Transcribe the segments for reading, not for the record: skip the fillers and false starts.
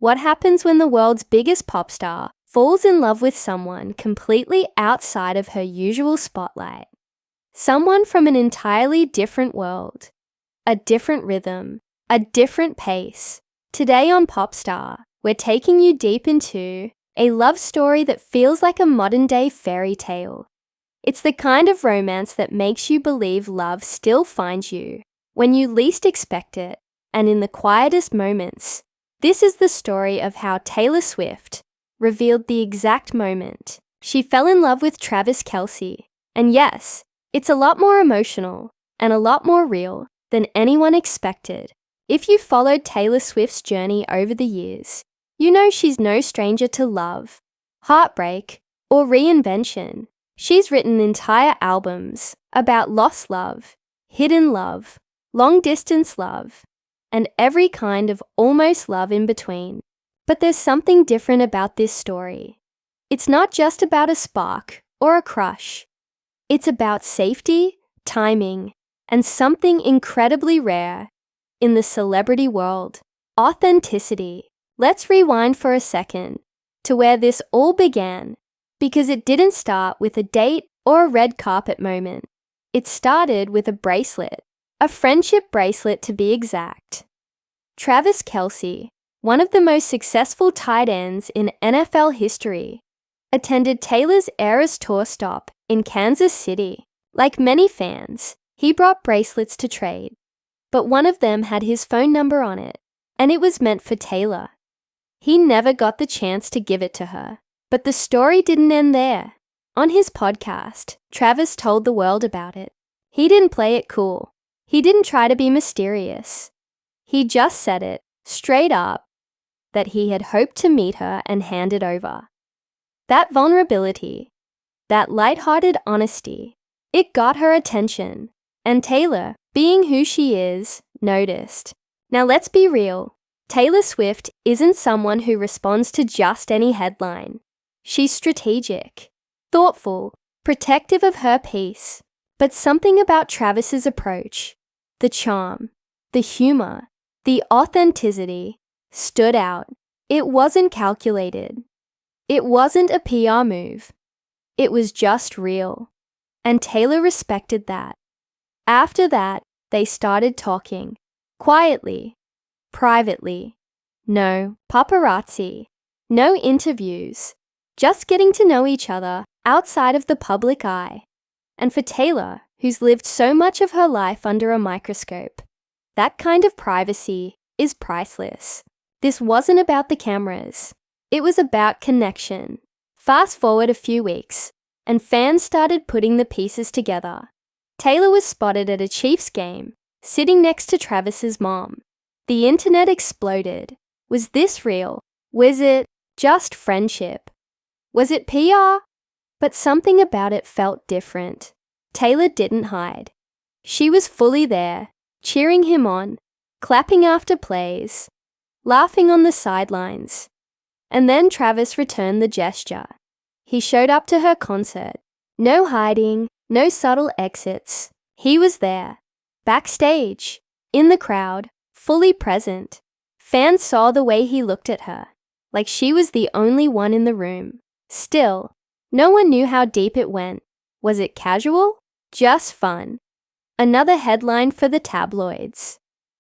What happens when the world's biggest pop star falls in love with someone completely outside of her usual spotlight? Someone from an entirely different world, a different rhythm, a different pace. Today on Popstar, we're taking you deep into a love story that feels like a modern-day fairy tale. It's the kind of romance that makes you believe love still finds you when you least expect it and in the quietest moments. This is the story of how Taylor Swift revealed the exact moment she fell in love with Travis Kelce. And yes, it's a lot more emotional and a lot more real than anyone expected. If you followed Taylor Swift's journey over the years, you know she's no stranger to love, heartbreak, or reinvention. She's written entire albums about lost love, hidden love, long-distance love, and every kind of almost love in between. But there's something different about this story. It's not just about a spark or a crush. It's about safety, timing, and something incredibly rare in the celebrity world: authenticity. Let's rewind for a second to where this all began, because it didn't start with a date or a red carpet moment. It started with a bracelet, a friendship bracelet to be exact. Travis Kelce, one of the most successful tight ends in NFL history, attended Taylor's Eras Tour stop in Kansas City. Like many fans, he brought bracelets to trade, but one of them had his phone number on it, and it was meant for Taylor. He never got the chance to give it to her, but the story didn't end there. On his podcast, Travis told the world about it. He didn't play it cool. He didn't try to be mysterious. He just said it, straight up, that he had hoped to meet her and hand it over. That vulnerability, that lighthearted honesty, it got her attention. And Taylor, being who she is, noticed. Now let's be real. Taylor Swift isn't someone who responds to just any headline. She's strategic, thoughtful, protective of her peace. But something about Travis's approach, the charm, the humor, the authenticity, stood out. It wasn't calculated. It wasn't a PR move. It was just real. And Taylor respected that. After that, they started talking, quietly, privately. No paparazzi, no interviews, just getting to know each other outside of the public eye. And for Taylor, who's lived so much of her life under a microscope, that kind of privacy is priceless. This wasn't about the cameras. It was about connection. Fast forward a few weeks, and fans started putting the pieces together. Taylor was spotted at a Chiefs game, sitting next to Travis's mom. The internet exploded. Was this real? Was it just friendship? Was it PR? But something about it felt different. Taylor didn't hide. She was fully there, cheering him on, clapping after plays, laughing on the sidelines. And then Travis returned the gesture. He showed up to her concert. No hiding, no subtle exits. He was there, backstage, in the crowd, fully present. Fans saw the way he looked at her, like she was the only one in the room. Still, no one knew how deep it went. Was it casual? Just fun. Another headline for the tabloids.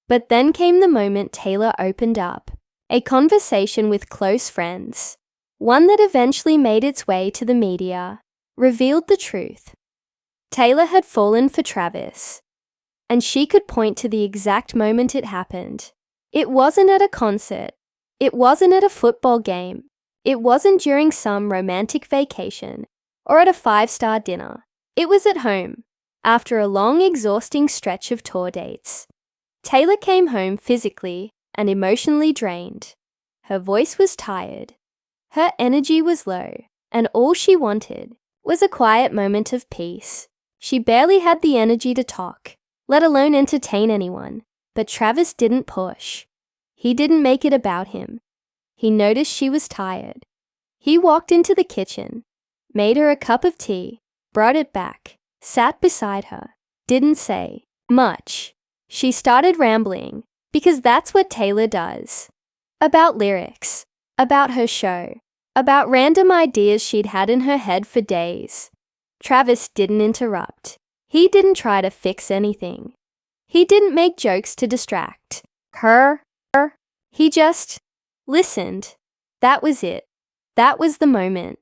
But then came the moment Taylor opened up. A conversation with close friends. One that eventually made its way to the media. Revealed the truth. Taylor had fallen for Travis. And she could point to the exact moment it happened. It wasn't at a concert. It wasn't at a football game. It wasn't during some romantic vacation or at a 5-star dinner. It was at home, after a long, exhausting stretch of tour dates. Taylor came home physically and emotionally drained. Her voice was tired. Her energy was low, and all she wanted was a quiet moment of peace. She barely had the energy to talk, let alone entertain anyone. But Travis didn't push. He didn't make it about him. He noticed she was tired. He walked into the kitchen, made her a cup of tea, brought it back, sat beside her, didn't say much. She started rambling, because that's what Taylor does. About lyrics, about her show, about random ideas she'd had in her head for days. Travis didn't interrupt. He didn't try to fix anything. He didn't make jokes to distract her. He just listened. That was it. That was the moment.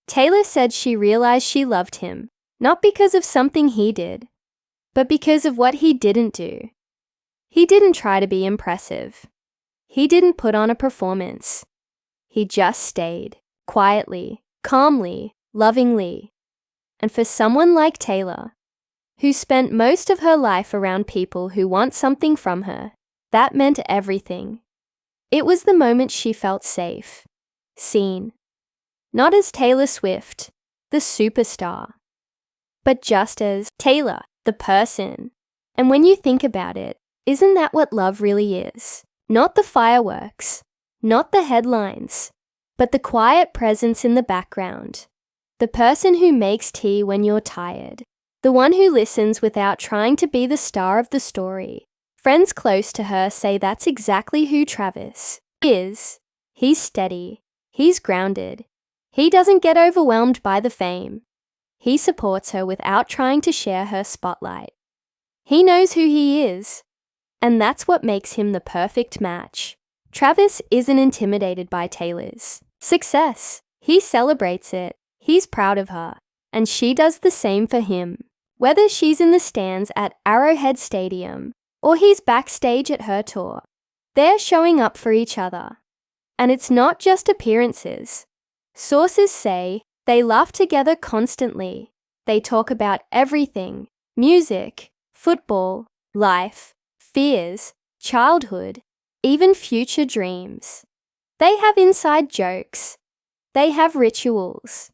Taylor said she realized she loved him, not because of something he did, but because of what he didn't do. He didn't try to be impressive. He didn't put on a performance. He just stayed, quietly, calmly, lovingly. And for someone like Taylor, who spent most of her life around people who want something from her, that meant everything. It was the moment she felt safe, seen. Not as Taylor Swift, the superstar, but just as Taylor, the person. And when you think about it, isn't that what love really is? Not the fireworks, not the headlines, but the quiet presence in the background. The person who makes tea when you're tired. The one who listens without trying to be the star of the story. Friends close to her say that's exactly who Travis is. He's steady. He's grounded. He doesn't get overwhelmed by the fame. He supports her without trying to share her spotlight. He knows who he is. And that's what makes him the perfect match. Travis isn't intimidated by Taylor's success. He celebrates it. He's proud of her. And she does the same for him. Whether she's in the stands at Arrowhead Stadium or he's backstage at her tour, they're showing up for each other. And it's not just appearances. Sources say they laugh together constantly. They talk about everything: music, football, life, fears, childhood, even future dreams. They have inside jokes. They have rituals.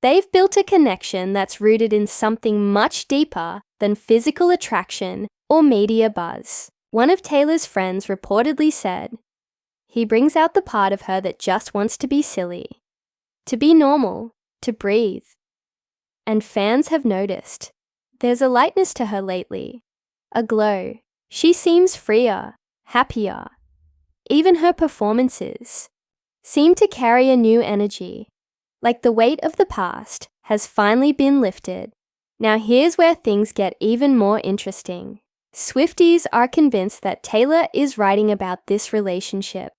They've built a connection that's rooted in something much deeper than physical attraction or media buzz. One of Taylor's friends reportedly said, "He brings out the part of her that just wants to be silly, to be normal, to breathe." And fans have noticed. There's a lightness to her lately, a glow. She seems freer, happier. Even her performances seem to carry a new energy, like the weight of the past has finally been lifted. Now here's where things get even more interesting. Swifties are convinced that Taylor is writing about this relationship,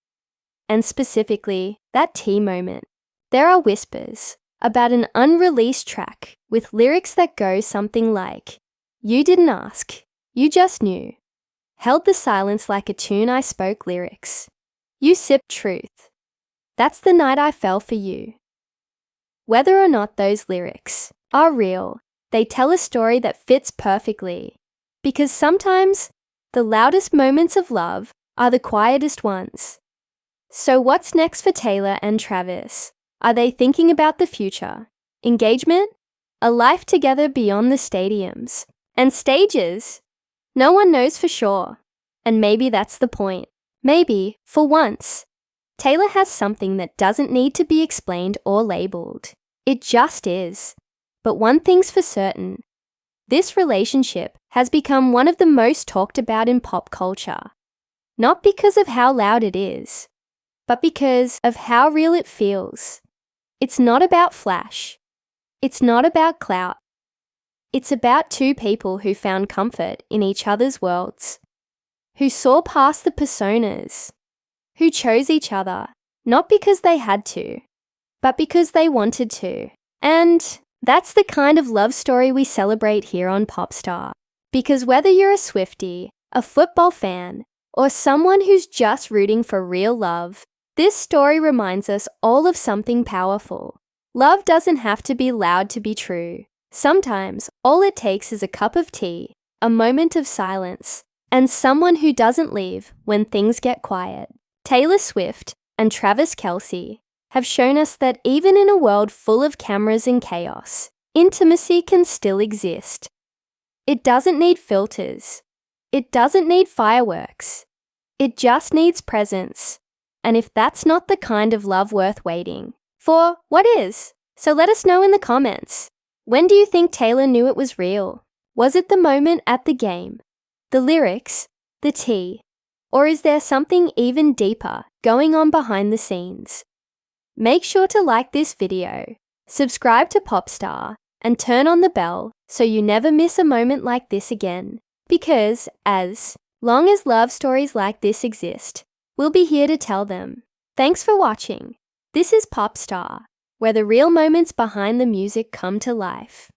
and specifically, that tea moment. There are whispers about an unreleased track with lyrics that go something like, "You didn't ask, you just knew. Held the silence like a tune I spoke lyrics. You sipped truth. That's the night I fell for you." Whether or not those lyrics are real, they tell a story that fits perfectly. Because sometimes the loudest moments of love are the quietest ones. So what's next for Taylor and Travis? Are they thinking about the future? Engagement? A life together beyond the stadiums and stages? No one knows for sure. And maybe that's the point. Maybe, for once, Taylor has something that doesn't need to be explained or labeled. It just is. But one thing's for certain. This relationship has become one of the most talked about in pop culture. Not because of how loud it is, but because of how real it feels. It's not about flash. It's not about clout. It's about two people who found comfort in each other's worlds, who saw past the personas, who chose each other, not because they had to, but because they wanted to. And that's the kind of love story we celebrate here on Popstar. Because whether you're a Swiftie, a football fan, or someone who's just rooting for real love, this story reminds us all of something powerful. Love doesn't have to be loud to be true. Sometimes, all it takes is a cup of tea, a moment of silence, and someone who doesn't leave when things get quiet. Taylor Swift and Travis Kelce have shown us that even in a world full of cameras and chaos, intimacy can still exist. It doesn't need filters. It doesn't need fireworks. It just needs presence. And if that's not the kind of love worth waiting for, what is? So let us know in the comments. When do you think Taylor knew it was real? Was it the moment at the game, the lyrics, the tea, Or is there something even deeper going on behind the scenes? Make sure to like this video, subscribe to Popstar, and turn on the bell so you never miss a moment like this again. Because, as long as love stories like this exist, we'll be here to tell them. Thanks for watching. This is Popstar, where the real moments behind the music come to life.